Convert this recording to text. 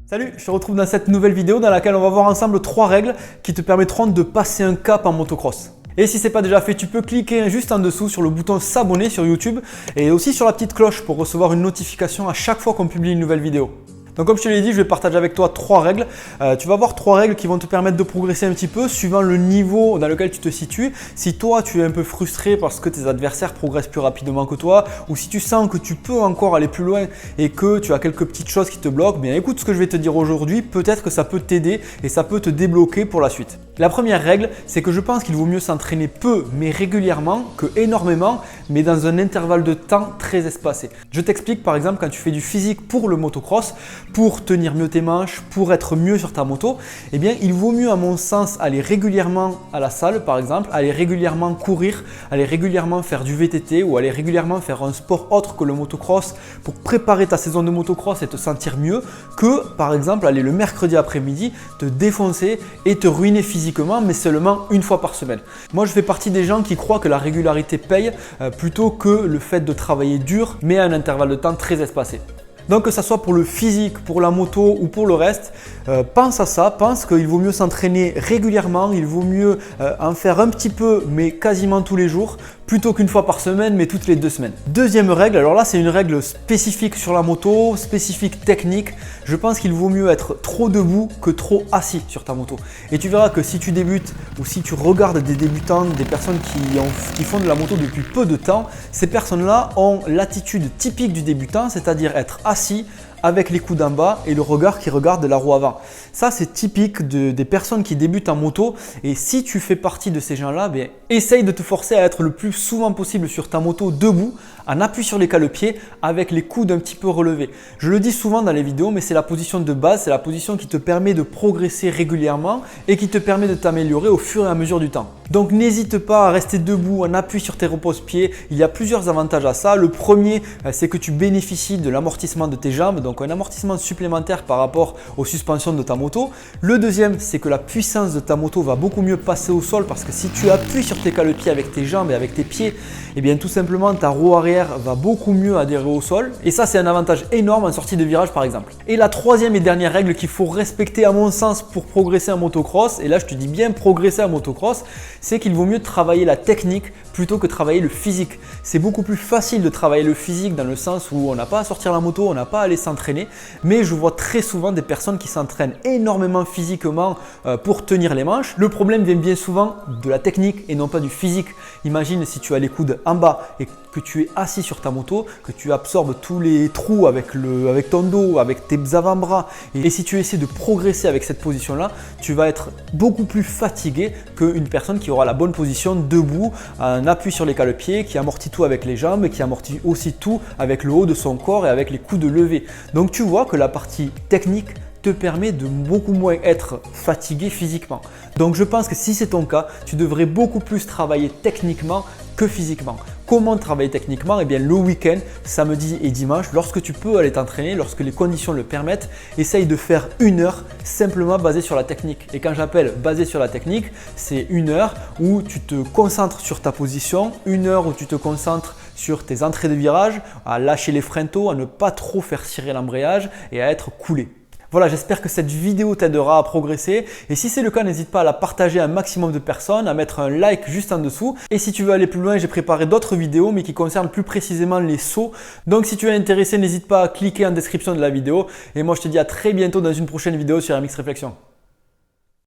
Salut, je te retrouve dans cette nouvelle vidéo dans laquelle on va voir ensemble 3 règles qui te permettront de passer un cap en motocross. Et si ce n'est pas déjà fait, tu peux cliquer juste en dessous sur le bouton s'abonner sur YouTube et aussi sur la petite cloche pour recevoir une notification à chaque fois qu'on publie une nouvelle vidéo. Donc comme je te l'ai dit, je vais partager avec toi 3 règles. Tu vas voir 3 règles qui vont te permettre de progresser un petit peu suivant le niveau dans lequel tu te situes. Si toi tu es un peu frustré parce que tes adversaires progressent plus rapidement que toi, ou si tu sens que tu peux encore aller plus loin et que tu as quelques petites choses qui te bloquent, bien écoute ce que je vais te dire aujourd'hui, peut-être que ça peut t'aider et ça peut te débloquer pour la suite. La première règle, c'est que je pense qu'il vaut mieux s'entraîner peu mais régulièrement que énormément mais dans un intervalle de temps très espacé. Je t'explique par exemple quand tu fais du physique pour le motocross, pour tenir mieux tes manches, pour être mieux sur ta moto, eh bien il vaut mieux à mon sens aller régulièrement à la salle par exemple, aller régulièrement courir, aller régulièrement faire du VTT ou aller régulièrement faire un sport autre que le motocross pour préparer ta saison de motocross et te sentir mieux que par exemple aller le mercredi après-midi te défoncer et te ruiner physiquement mais seulement une fois par semaine. Moi je fais partie des gens qui croient que la régularité paye plutôt que le fait de travailler dur mais à un intervalle de temps très espacé. Donc que ça soit pour le physique, pour la moto ou pour le reste, pense à ça, pense qu'il vaut mieux s'entraîner régulièrement, il vaut mieux en faire un petit peu mais quasiment tous les jours plutôt qu'une fois par semaine mais toutes les 2 semaines. Deuxième règle, alors là c'est une règle spécifique sur la moto, spécifique technique. Je pense qu'il vaut mieux être trop debout que trop assis sur ta moto. Et tu verras que si tu débutes ou si tu regardes des débutants, des personnes qui font de la moto depuis peu de temps, ces personnes-là ont l'attitude typique du débutant, c'est-à-dire être assis avec les coudes en bas et le regard qui regarde la roue avant. Ça, c'est typique des personnes qui débutent en moto et si tu fais partie de ces gens-là, bien, essaye de te forcer à être le plus souvent possible sur ta moto debout, en appui sur les cale-pieds avec les coudes un petit peu relevés. Je le dis souvent dans les vidéos, mais c'est la position de base, c'est la position qui te permet de progresser régulièrement et qui te permet de t'améliorer au fur et à mesure du temps. Donc n'hésite pas à rester debout en appui sur tes repose-pieds. Il y a plusieurs avantages à ça. Le premier, c'est que tu bénéficies de l'amortissement de tes jambes, donc un amortissement supplémentaire par rapport aux suspensions de ta moto. Le deuxième, c'est que la puissance de ta moto va beaucoup mieux passer au sol parce que si tu appuies sur tes cale-pieds avec tes jambes et avec tes pieds, eh bien tout simplement ta roue arrière va beaucoup mieux adhérer au sol. Et ça, c'est un avantage énorme en sortie de virage par exemple. Et la troisième et dernière règle qu'il faut respecter à mon sens pour progresser en motocross, et là je te dis bien progresser en motocross, c'est qu'il vaut mieux travailler la technique plutôt que travailler le physique. C'est beaucoup plus facile de travailler le physique dans le sens où on n'a pas à sortir la moto, on n'a pas à aller s'entraîner, mais je vois très souvent des personnes qui s'entraînent énormément physiquement pour tenir les manches. Le problème vient bien souvent de la technique et non pas du physique. Imagine si tu as les coudes en bas et que tu es assis sur ta moto, que tu absorbes tous les trous avec ton dos, avec tes avant-bras et si tu essaies de progresser avec cette position-là, tu vas être beaucoup plus fatigué qu'une personne qui aura la bonne position debout, un appui sur les cale-pieds, qui amortit tout avec les jambes et qui amortit aussi tout avec le haut de son corps et avec les coudes levés. Donc tu vois que la partie technique te permet de beaucoup moins être fatigué physiquement. Donc je pense que si c'est ton cas, tu devrais beaucoup plus travailler techniquement que physiquement. Comment travailler techniquement? Eh bien le week-end, samedi et dimanche, lorsque tu peux aller t'entraîner, lorsque les conditions le permettent, essaye de faire 1 heure simplement basée sur la technique. Et quand j'appelle basée sur la technique, c'est 1 heure où tu te concentres sur ta position, 1 heure où tu te concentres sur tes entrées de virage, à lâcher les freins tôt, à ne pas trop faire cirer l'embrayage et à être coulé. Voilà, j'espère que cette vidéo t'aidera à progresser et si c'est le cas, n'hésite pas à la partager à un maximum de personnes, à mettre un like juste en dessous. Et si tu veux aller plus loin, j'ai préparé d'autres vidéos mais qui concernent plus précisément les sauts. Donc si tu es intéressé, n'hésite pas à cliquer en description de la vidéo et moi je te dis à très bientôt dans une prochaine vidéo sur MX Réflexion.